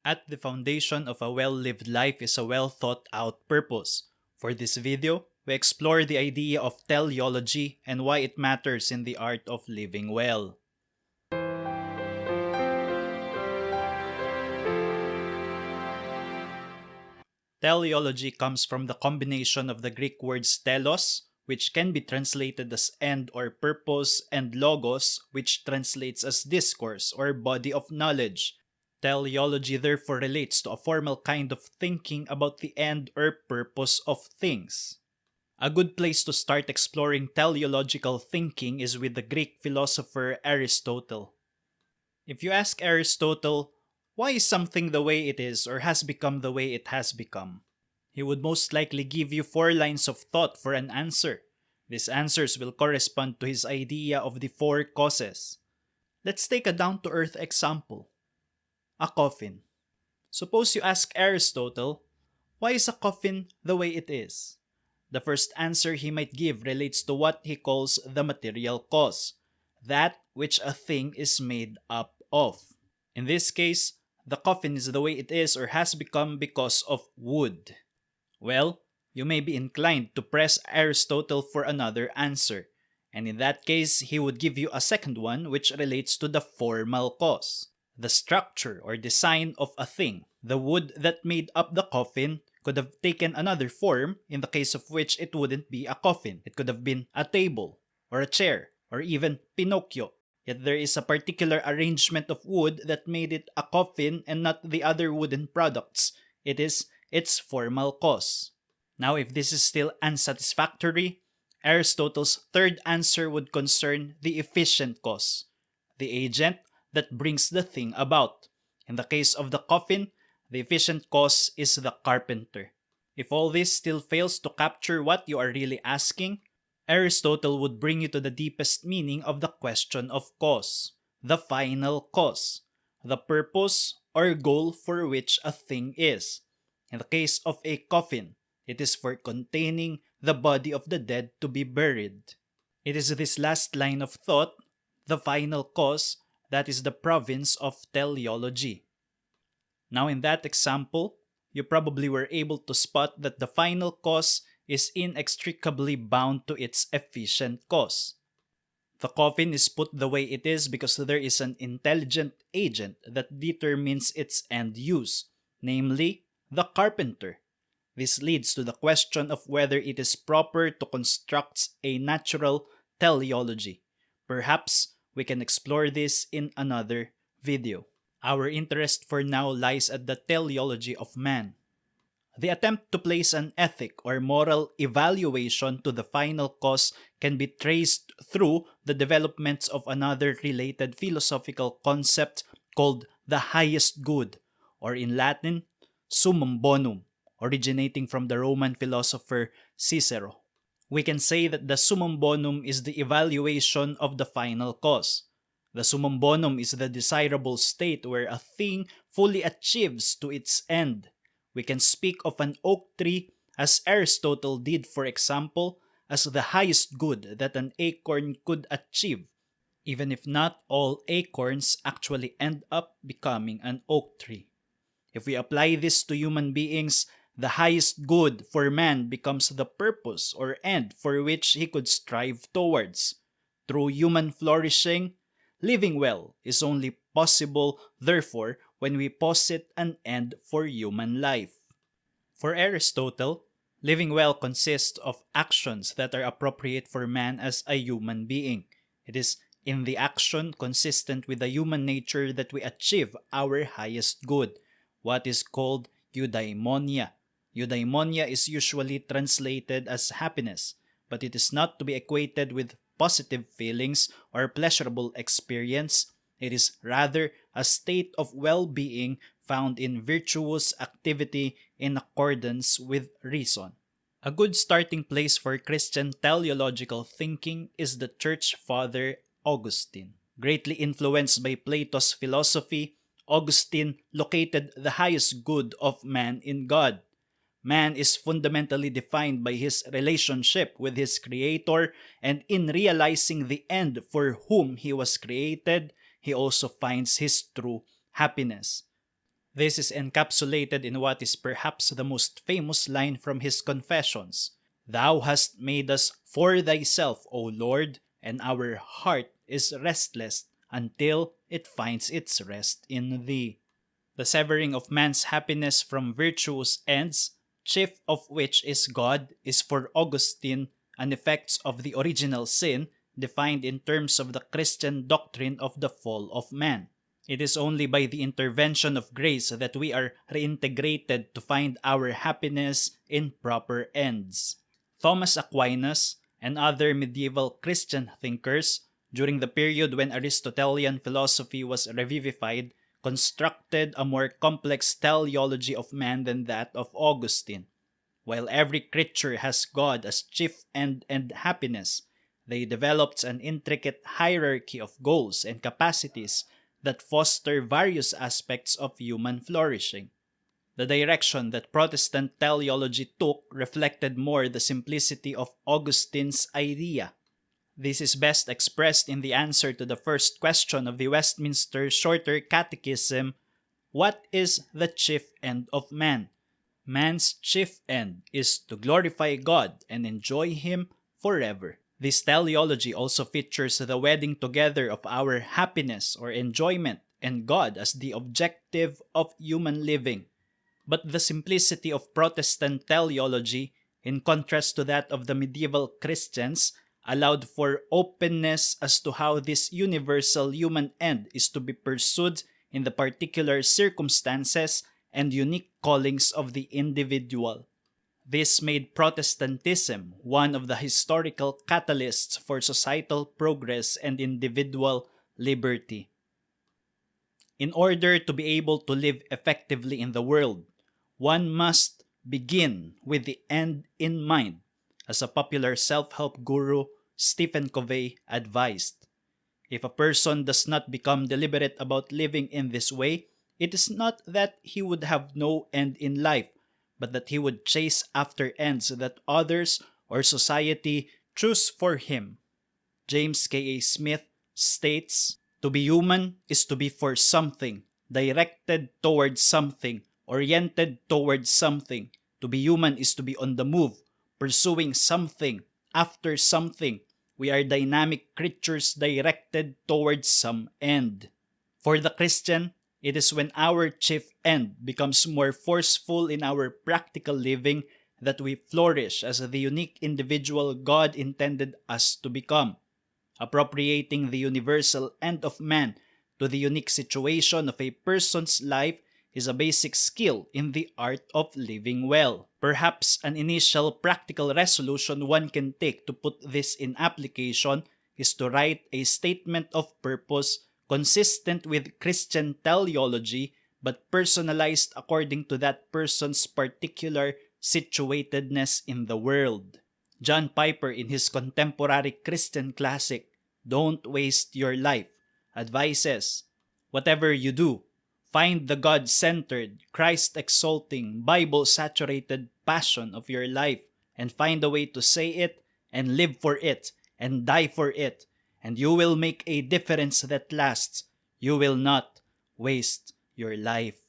At the foundation of a well-lived life is a well-thought-out purpose. For this video, we explore the idea of teleology and why it matters in the art of living well. Teleology comes from the combination of the Greek words telos, which can be translated as end or purpose, and logos, which translates as discourse or body of knowledge. Teleology therefore relates to a formal kind of thinking about the end or purpose of things. A good place to start exploring teleological thinking is with the Greek philosopher Aristotle. If you ask Aristotle, why is something the way it is or has become the way it has become? He would most likely give you 4 lines of thought for an answer. These answers will correspond to his idea of the 4 causes. Let's take a down-to-earth example. A coffin. Suppose you ask Aristotle, why is a coffin the way it is? The first answer he might give relates to what he calls the material cause, that which a thing is made up of. In this case, the coffin is the way it is or has become because of wood. Well, you may be inclined to press Aristotle for another answer, and in that case, he would give you a second one which relates to the formal cause. The structure or design of a thing. The wood that made up the coffin could have taken another form, in the case of which it wouldn't be a coffin. It could have been a table, or a chair, or even Pinocchio. Yet there is a particular arrangement of wood that made it a coffin and not the other wooden products. It is its formal cause. Now, if this is still unsatisfactory, Aristotle's third answer would concern the efficient cause, the agent that brings the thing about. In the case of the coffin, the efficient cause is the carpenter. If all this still fails to capture what you are really asking, Aristotle would bring you to the deepest meaning of the question of cause, the final cause, the purpose or goal for which a thing is. In the case of a coffin, it is for containing the body of the dead to be buried. It is this last line of thought, the final cause, that is the province of teleology. Now in that example, you probably were able to spot that the final cause is inextricably bound to its efficient cause. The coffin is put the way it is because there is an intelligent agent that determines its end use, namely, the carpenter. This leads to the question of whether it is proper to construct a natural teleology. Perhaps we can explore this in another video. Our interest for now lies at the teleology of man. The attempt to place an ethic or moral evaluation to the final cause can be traced through the developments of another related philosophical concept called the highest good, or in Latin, summum bonum, originating from the Roman philosopher Cicero. We can say that the summum bonum is the evaluation of the final cause. The summum bonum is the desirable state where a thing fully achieves to its end. We can speak of an oak tree, as Aristotle did, for example, as the highest good that an acorn could achieve, even if not all acorns actually end up becoming an oak tree. If we apply this to human beings, the highest good for man becomes the purpose or end for which he could strive towards. Through human flourishing, living well is only possible, therefore, when we posit an end for human life. For Aristotle, living well consists of actions that are appropriate for man as a human being. It is in the action consistent with the human nature that we achieve our highest good, what is called eudaimonia. Eudaimonia is usually translated as happiness, but it is not to be equated with positive feelings or pleasurable experience. It is rather a state of well-being found in virtuous activity in accordance with reason. A good starting place for Christian teleological thinking is the Church Father Augustine. Greatly influenced by Plato's philosophy, Augustine located the highest good of man in God. Man is fundamentally defined by his relationship with his Creator, and in realizing the end for whom he was created, he also finds his true happiness. This is encapsulated in what is perhaps the most famous line from his Confessions: "Thou hast made us for thyself, O Lord, and our heart is restless until it finds its rest in thee." The severing of man's happiness from virtuous ends, chief of which is God, is for Augustine an effect of the original sin defined in terms of the Christian doctrine of the fall of man. It is only by the intervention of grace that we are reintegrated to find our happiness in proper ends. Thomas Aquinas and other medieval Christian thinkers, during the period when Aristotelian philosophy was revivified, constructed a more complex teleology of man than that of Augustine. While every creature has God as chief end and happiness, they developed an intricate hierarchy of goals and capacities that foster various aspects of human flourishing. The direction that Protestant teleology took reflected more the simplicity of Augustine's idea. This is best expressed in the answer to the first question of the Westminster Shorter Catechism: what is the chief end of man? Man's chief end is to glorify God and enjoy Him forever. This teleology also features the wedding together of our happiness or enjoyment and God as the objective of human living. But the simplicity of Protestant teleology, in contrast to that of the medieval Christians, allowed for openness as to how this universal human end is to be pursued in the particular circumstances and unique callings of the individual. This made Protestantism one of the historical catalysts for societal progress and individual liberty. In order to be able to live effectively in the world, one must begin with the end in mind, as a popular self-help guru, Stephen Covey, advised. If a person does not become deliberate about living in this way, it is not that he would have no end in life, but that he would chase after ends that others or society choose for him. James K. A. Smith states, "To be human is to be for something, directed towards something, oriented towards something. To be human is to be on the move, pursuing something, after something. We are dynamic creatures directed towards some end." For the Christian, it is when our chief end becomes more forceful in our practical living that we flourish as the unique individual God intended us to become. Appropriating the universal end of man to the unique situation of a person's life is a basic skill in the art of living well. Perhaps an initial practical resolution one can take to put this in application is to write a statement of purpose consistent with Christian teleology but personalized according to that person's particular situatedness in the world. John Piper, in his contemporary Christian classic, "Don't Waste Your Life," advises, "Whatever you do, find the God-centered, Christ-exalting, Bible-saturated passion of your life and find a way to say it and live for it and die for it, and you will make a difference that lasts. You will not waste your life."